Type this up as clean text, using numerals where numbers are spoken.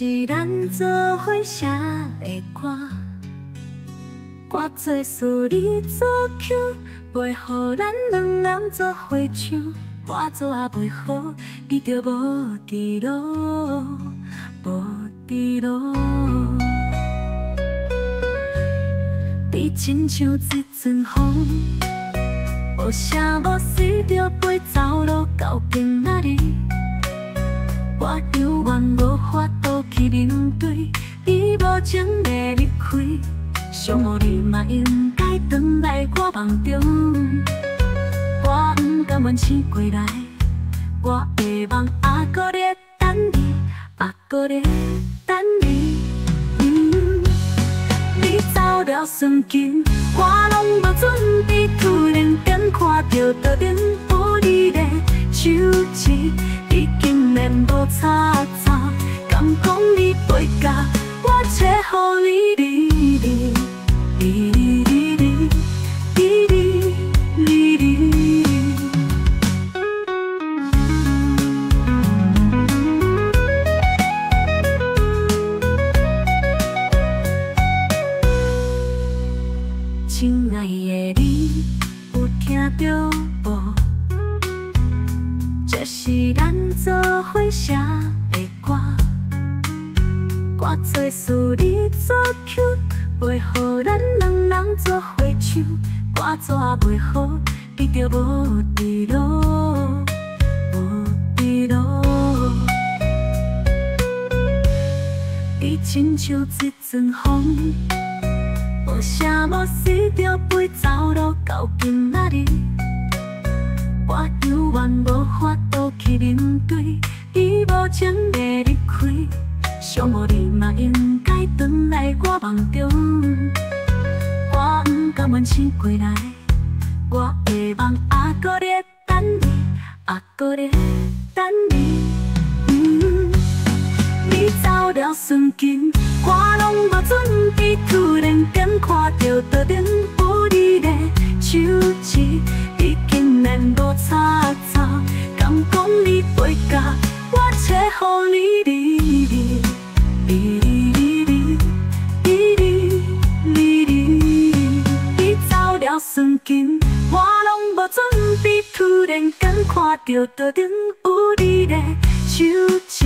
是咱做伙写的歌，歌做词你做曲，袂予咱两人做伙唱。我做也袂好，你就无伫路，无伫路。你亲像一阵风，无声无息就飞走路到今仔日。我永远无法度去面对，你无情地离开，想予你嘛应该回来我梦中。我不甘愿醒过来，我的梦还搁咧等你，还搁咧等你。你走了算紧，我拢无准备，突然间看到桌顶有你的手指，你竟然无擦擦，敢讲你背甲我切予你。亲爱的你，有听到无？这是咱做伙写的歌，歌做词你做曲，袂予咱两人做伙唱。歌做也袂好，你就无伫路，无伫路。你亲像一阵风，无声无息就飞走路到今仔日。我永远无法度去面对，你无情地离开，想予你嘛应该回来我梦中。我不甘愿醒过来，我的梦还搁咧等你，还搁咧等你。你走了算紧，我拢无准备，突然间看到桌顶有你的手指，你竟然无擦擦，敢讲你背甲我切予你。你走了算紧，我拢无准备，突然间看到桌顶有你的手指。